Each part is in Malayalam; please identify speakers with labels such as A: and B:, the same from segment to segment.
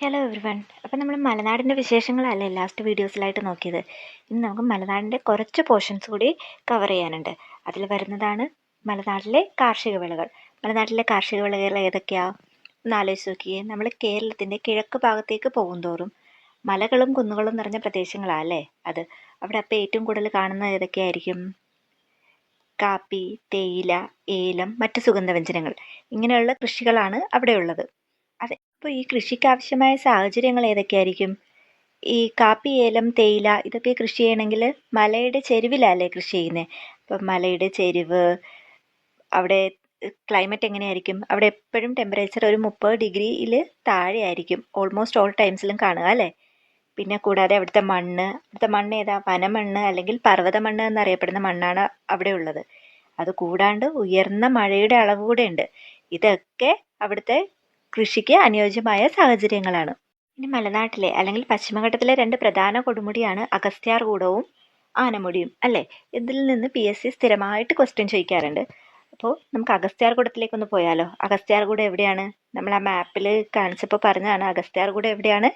A: Hello everyone. അപ്പം നമ്മൾ മലനാടിൻ്റെ വിശേഷങ്ങളല്ലേ ലാസ്റ്റ് വീഡിയോസിലായിട്ട് നോക്കിയത്. ഇന്ന് നമുക്ക് മലനാടിൻ്റെ കുറച്ച് പോർഷൻസ് കൂടി കവർ ചെയ്യാനുണ്ട്. അതിൽ വരുന്നതാണ് മലനാട്ടിലെ കാർഷിക വിളകൾ. മലനാട്ടിലെ കാർഷിക വിളകൾ ഏതൊക്കെയാണ് ഒന്ന് ആലോചിച്ച് നോക്കിയേ. നമ്മൾ കേരളത്തിൻ്റെ കിഴക്ക് ഭാഗത്തേക്ക് പോകുന്തോറും മലകളും കുന്നുകളും നിറഞ്ഞ പ്രദേശങ്ങളാണ് അല്ലേ അത്. അവിടെ അപ്പോൾ ഏറ്റവും കൂടുതൽ കാണുന്നത് ഏതൊക്കെയായിരിക്കും? കാപ്പി, തേയില, ഏലം, മറ്റ് സുഗന്ധവ്യഞ്ജനങ്ങൾ ഇങ്ങനെയുള്ള കൃഷികളാണ് അവിടെ ഉള്ളത്. അതെ, അപ്പോൾ ഈ കൃഷിക്ക് ആവശ്യമായ സാഹചര്യങ്ങൾ ഏതൊക്കെയായിരിക്കും? ഈ കാപ്പി, ഏലം, തേയില ഇതൊക്കെ കൃഷി ചെയ്യണമെങ്കിൽ മലയുടെ ചെരുവിലല്ലേ കൃഷി ചെയ്യുന്നത്. അപ്പം മലയുടെ ചെരുവ്, അവിടെ ക്ലൈമറ്റ് എങ്ങനെയായിരിക്കും? അവിടെ എപ്പോഴും ടെമ്പറേച്ചർ ഒരു 30 ഡിഗ്രിയിൽ താഴെ ആയിരിക്കും ഓൾമോസ്റ്റ് ഓൾ ടൈംസിലും കാണുക അല്ലേ. പിന്നെ കൂടാതെ അവിടുത്തെ മണ്ണ് ഏതാ? വനമണ്ണ് അല്ലെങ്കിൽ പർവ്വത മണ്ണ് എന്നറിയപ്പെടുന്ന മണ്ണാണ് അവിടെ ഉള്ളത്. അത് കൂടാണ്ട് ഉയർന്ന മഴയുടെ അളവ് കൂടെ ഉണ്ട്. ഇതൊക്കെ അവിടുത്തെ കൃഷിക്ക് അനുയോജ്യമായ സാഹചര്യങ്ങളാണ്. ഇനി മലനാട്ടിലെ അല്ലെങ്കിൽ പശ്ചിമഘട്ടത്തിലെ 2 പ്രധാന കൊടുമുടിയാണ് അഗസ്ത്യാർകൂടവും ആനമുടിയും അല്ലേ. ഇതിൽ നിന്ന് PSC സ്ഥിരമായിട്ട് ക്വസ്റ്റ്യൻ ചോദിക്കാറുണ്ട്. അപ്പോൾ നമുക്ക് അഗസ്ത്യാർകൂടത്തിലേക്കൊന്ന് പോയാലോ. അഗസ്ത്യാർകൂടം എവിടെയാണ്? നമ്മൾ ആ മാപ്പിൽ കാണിച്ചപ്പോൾ പറഞ്ഞതാണ് അഗസ്ത്യാർകൂടം എവിടെയാണ്?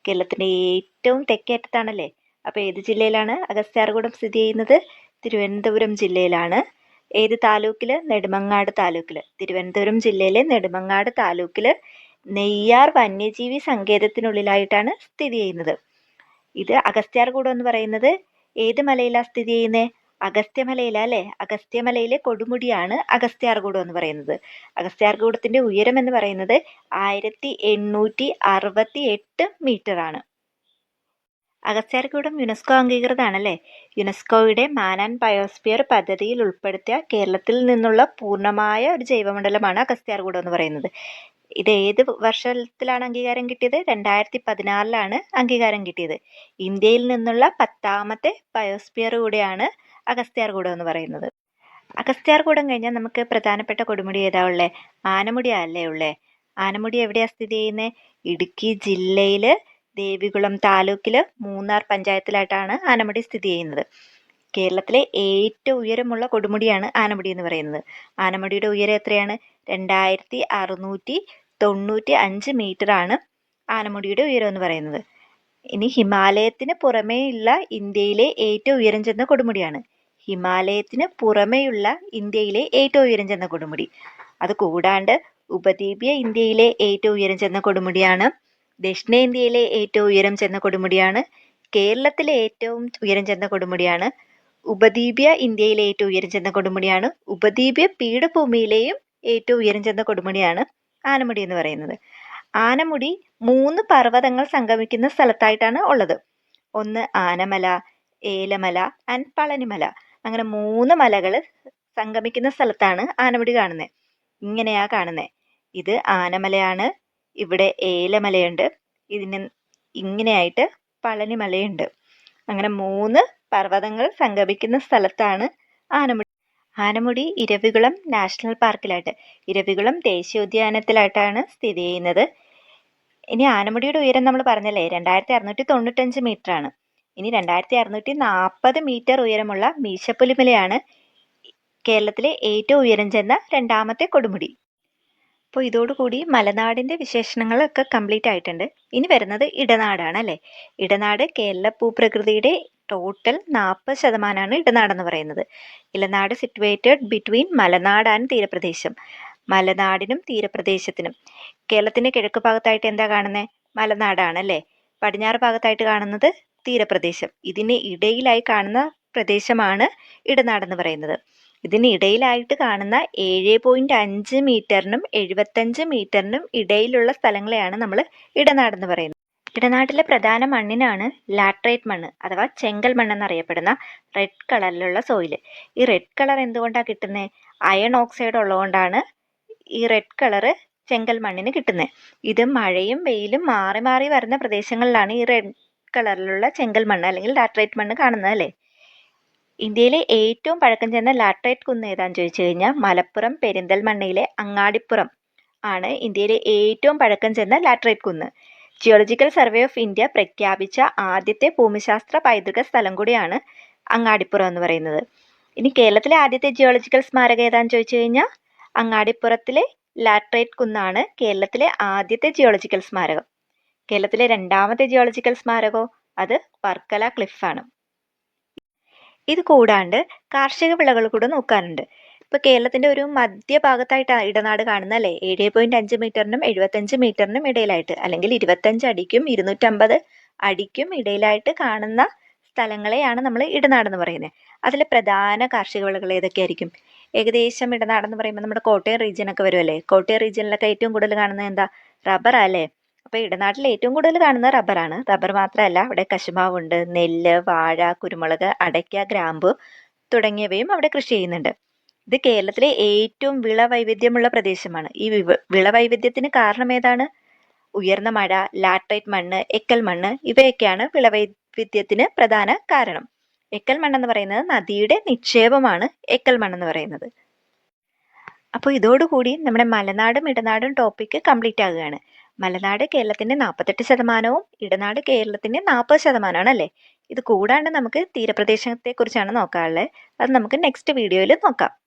A: കേരളത്തിൻ്റെ ഏറ്റവും തെക്കേറ്റത്താണല്ലേ. അപ്പോൾ ഏത് ജില്ലയിലാണ് അഗസ്ത്യാർകൂടം സ്ഥിതി ചെയ്യുന്നത്? തിരുവനന്തപുരം ജില്ലയിലാണ്. ഏത് താലൂക്കിൽ? നെടുമങ്ങാട് താലൂക്കിൽ. തിരുവനന്തപുരം ജില്ലയിലെ നെടുമങ്ങാട് താലൂക്കിൽ നെയ്യാർ വന്യജീവി സങ്കേതത്തിനുള്ളിലായിട്ടാണ് സ്ഥിതി ചെയ്യുന്നത്. ഇത് അഗസ്ത്യാർകൂടം എന്ന് പറയുന്നത് ഏത് മലയിലാണ് സ്ഥിതി ചെയ്യുന്നത്? അഗസ്ത്യമലയില അല്ലേ. അഗസ്ത്യമലയിലെ കൊടുമുടിയാണ് അഗസ്ത്യാർകൂടം എന്ന് പറയുന്നത്. അഗസ്ത്യാർകൂടത്തിന്റെ ഉയരം എന്ന് പറയുന്നത് 1868 മീറ്റർ ആണ്. അഗസ്ത്യാർകൂടം യുനെസ്കോ അംഗീകൃതമാണല്ലേ. യുനെസ്കോയുടെ മാൻ ആൻഡ് ബയോസ്ഫിയർ പദ്ധതിയിൽ ഉൾപ്പെടുത്തിയ കേരളത്തിൽ നിന്നുള്ള പൂർണ്ണമായ ഒരു ജൈവമണ്ഡലമാണ് അഗസ്ത്യാർകൂടം എന്ന് പറയുന്നത്. ഇത് ഏത് വർഷത്തിലാണ് അംഗീകാരം കിട്ടിയത്? 2014 അംഗീകാരം കിട്ടിയത്. ഇന്ത്യയിൽ നിന്നുള്ള 10ാമത്തെ ബയോസ്ഫിയർ കൂടെയാണ് അഗസ്ത്യാർകൂടം എന്ന് പറയുന്നത്. അഗസ്ത്യാർകൂടം കഴിഞ്ഞാൽ നമുക്ക് പ്രധാനപ്പെട്ട കൊടുമുടി ഏതാ ഉള്ളേ? ആനമുടിയാ അല്ലേ ഉള്ളേ. ആനമുടി എവിടെയാ സ്ഥിതി ചെയ്യുന്നത്? ഇടുക്കി ജില്ലയില് ദേവികുളം താലൂക്കില് മൂന്നാർ പഞ്ചായത്തിലായിട്ടാണ് ആനമുടി സ്ഥിതി ചെയ്യുന്നത്. കേരളത്തിലെ ഏറ്റവും ഉയരമുള്ള കൊടുമുടിയാണ് ആനമുടി എന്ന് പറയുന്നത്. ആനമുടിയുടെ ഉയരം എത്രയാണ്? 2695 മീറ്റർ ആണ് ആനമുടിയുടെ ഉയരം എന്ന് പറയുന്നത്. ഇനി ഹിമാലയത്തിന് പുറമേയുള്ള ഇന്ത്യയിലെ ഏറ്റവും ഉയരം ചെന്ന കൊടുമുടിയാണ്. ഹിമാലയത്തിന് പുറമേയുള്ള ഇന്ത്യയിലെ ഏറ്റവും ഉയരം ചെന്ന കൊടുമുടി. അത് കൂടാണ്ട് ഉപദ്വീപീയ ഇന്ത്യയിലെ ഏറ്റവും ഉയരം ചെന്ന കൊടുമുടിയാണ്. ദക്ഷിണേന്ത്യയിലെ ഏറ്റവും ഉയരം ചെന്ന കൊടുമുടിയാണ്. കേരളത്തിലെ ഏറ്റവും ഉയരം ചെന്ന കൊടുമുടിയാണ്. ഉപദ്വീപീയ ഇന്ത്യയിലെ ഏറ്റവും ഉയരം ചെന്ന കൊടുമുടിയാണ്. ഉപദ്വീപീയ പീഠഭൂമിയിലെയും ഏറ്റവും ഉയരം ചെന്ന കൊടുമുടിയാണ് ആനമുടി എന്ന് പറയുന്നത്. ആനമുടി 3 പർവ്വതങ്ങൾ സംഗമിക്കുന്ന സ്ഥലത്തായിട്ടാണ് ഉള്ളത്. ഒന്ന് ആനമല, ഏലമല ആൻഡ് പളനിമല. അങ്ങനെ 3 മലകൾ സംഗമിക്കുന്ന സ്ഥലത്താണ് ആനമുടി കാണുന്നത്. ഇങ്ങനെയാ കാണുന്നത്. ഇത് ആനമലയാണ്, ഇവിടെ ഏലമലയുണ്ട്, ഇതിന് ഇങ്ങനെയായിട്ട് പളനിമലയുണ്ട്. അങ്ങനെ 3 പർവ്വതങ്ങൾ സംഗമിക്കുന്ന സ്ഥലത്താണ് ആനമുടി. ആനമുടി ഇരവികുളം നാഷണൽ പാർക്കിലായിട്ട്, ഇരവികുളം ദേശീയോദ്യാനത്തിലായിട്ടാണ് സ്ഥിതി ചെയ്യുന്നത്. ഇനി ആനമുടിയുടെ ഉയരം നമ്മൾ പറഞ്ഞല്ലേ 2695 മീറ്റർ ആണ്. ഇനി 2640 മീറ്റർ ഉയരമുള്ള മീശപ്പുലിമലയാണ് കേരളത്തിലെ ഏറ്റവും ഉയരം ചെന്ന 2ാമത്തെ കൊടുമുടി. അപ്പോൾ ഇതോടുകൂടി മലനാടിൻ്റെ വിശേഷണങ്ങളൊക്കെ കംപ്ലീറ്റ് ആയിട്ടുണ്ട്. ഇനി വരുന്നത് ഇടനാടാണ് അല്ലേ. ഇടനാട് കേരള ഭൂപ്രകൃതിയുടെ ടോട്ടൽ 40% ഇടനാടെന്ന് പറയുന്നത്. ഇടനാട് സിറ്റുവേറ്റഡ് ബിറ്റ്വീൻ മലനാട് ആൻഡ് തീരപ്രദേശം. മലനാടിനും തീരപ്രദേശത്തിനും. കേരളത്തിൻ്റെ കിഴക്ക് ഭാഗത്തായിട്ട് എന്താ കാണുന്നത്? മലനാടാണ് അല്ലേ. പടിഞ്ഞാറ് ഭാഗത്തായിട്ട് കാണുന്നത് തീരപ്രദേശം. ഇതിന് ഇടയിലായി കാണുന്ന പ്രദേശമാണ് ഇടനാടെന്ന് പറയുന്നത്. ഇതിന് ഇടയിലായിട്ട് കാണുന്ന 7.5 മീറ്ററിനും 75 മീറ്ററിനും ഇടയിലുള്ള സ്ഥലങ്ങളെയാണ് നമ്മൾ ഇടനാടെന്ന് പറയുന്നത്. ഇടനാട്ടിലെ പ്രധാന മണ്ണിനാണ് ലാട്രൈറ്റ് മണ്ണ് അഥവാ ചെങ്കൽ മണ്ണെന്നറിയപ്പെടുന്ന റെഡ് കളറിലുള്ള സോയില്. ഈ റെഡ് കളർ എന്തുകൊണ്ടാണ് കിട്ടുന്നത്? അയൺ ഓക്സൈഡ് ഉള്ളതുകൊണ്ടാണ് ഈ റെഡ് കളറ് ചെങ്കൽ മണ്ണിന് കിട്ടുന്നത്. ഇത് മഴയും വെയിലും മാറി മാറി വരുന്ന പ്രദേശങ്ങളിലാണ് ഈ റെഡ് കളറിലുള്ള ചെങ്കൽ മണ്ണ് അല്ലെങ്കിൽ ലാട്രൈറ്റ് മണ്ണ് കാണുന്നത് അല്ലേ. ഇന്ത്യയിലെ ഏറ്റവും പഴക്കം ചെന്ന ലാട്രൈറ്റ് കുന്ന് ഏതാണെന്ന് ചോദിച്ചു കഴിഞ്ഞാൽ മലപ്പുറം പെരിന്തൽമണ്ണയിലെ അങ്ങാടിപ്പുറം ആണ് ഇന്ത്യയിലെ ഏറ്റവും പഴക്കം ചെന്ന ലാട്രൈറ്റ് കുന്ന്. ജിയോളജിക്കൽ സർവേ ഓഫ് ഇന്ത്യ പ്രഖ്യാപിച്ച ആദ്യത്തെ ഭൂമിശാസ്ത്ര പൈതൃക സ്ഥലം കൂടിയാണ് അങ്ങാടിപ്പുറം എന്ന് പറയുന്നത്. ഇനി കേരളത്തിലെ ആദ്യത്തെ ജിയോളജിക്കൽ സ്മാരകം ഏതാണെന്ന് ചോദിച്ചു കഴിഞ്ഞാൽ അങ്ങാടിപ്പുറത്തിലെ ലാട്രൈറ്റ് കുന്നാണ് കേരളത്തിലെ ആദ്യത്തെ ജിയോളജിക്കൽ സ്മാരകം. കേരളത്തിലെ രണ്ടാമത്തെ ജിയോളജിക്കൽ സ്മാരകമോ അത് വർക്കല ക്ലിഫാണ്. ഇത് കൂടാണ്ട് കാർഷിക വിളകൾ കൂടെ നോക്കാനുണ്ട്. ഇപ്പൊ കേരളത്തിന്റെ ഒരു മധ്യഭാഗത്തായിട്ടാണ് ഇടനാട് കാണുന്നത് അല്ലേ? 7.5 മീറ്ററിനും 75 മീറ്ററിനും ഇടയിലായിട്ട്, അല്ലെങ്കിൽ 25 അടിക്കും 250 അടിക്കും ഇടയിലായിട്ട് കാണുന്ന സ്ഥലങ്ങളെയാണ് നമ്മൾ ഇടനാടെന്ന് പറയുന്നത്. അതിലെ പ്രധാന കാർഷിക വിളകൾ ഏതൊക്കെയായിരിക്കും? ഏകദേശം ഇടനാടെന്ന് പറയുമ്പോൾ നമ്മുടെ കോട്ടയം റീജിയൻ ഒക്കെ വരുമല്ലേ? കോട്ടയം റീജിയനിലൊക്കെ ഏറ്റവും കൂടുതൽ കാണുന്നത് എന്താ? റബ്ബറാ അല്ലേ? അപ്പൊ ഇടനാട്ടിൽ ഏറ്റവും കൂടുതൽ കാണുന്നത് റബ്ബറാണ്. റബ്ബർ മാത്രമല്ല, അവിടെ കശുമാവുണ്ട്, നെല്ല്, വാഴ, കുരുമുളക്, അടയ്ക്ക, ഗ്രാമ്പു തുടങ്ങിയവയും അവിടെ കൃഷി ചെയ്യുന്നുണ്ട്. ഇത് കേരളത്തിലെ ഏറ്റവും വിളവൈവിധ്യമുള്ള പ്രദേശമാണ്. ഈ വിളവൈവിധ്യത്തിന് കാരണം ഏതാണ്? ഉയർന്ന മഴ, ലാറ്ററൈറ്റ് മണ്ണ്, എക്കൽ മണ്ണ് ഇവയൊക്കെയാണ് വിളവൈവിധ്യത്തിന് പ്രധാന കാരണം. എക്കൽ മണ്ണെന്ന് പറയുന്നത് നദിയുടെ നിക്ഷേപമാണ് എക്കൽ മണ്ണെന്ന് പറയുന്നത്. അപ്പോൾ ഇതോടുകൂടി നമ്മുടെ മലനാടും ഇടനാടും ടോപ്പിക്ക് കംപ്ലീറ്റ് ആകുകയാണ്. മലനാട് കേരളത്തിന്റെ 48%, ഇടനാട് കേരളത്തിന്റെ 40% അല്ലേ? ഇത് കൂടാണ്ട് നമുക്ക് തീരപ്രദേശത്തെ കുറിച്ചാണ് നോക്കാനുള്ളത്. അത് നമുക്ക് നെക്സ്റ്റ് വീഡിയോയിൽ നോക്കാം.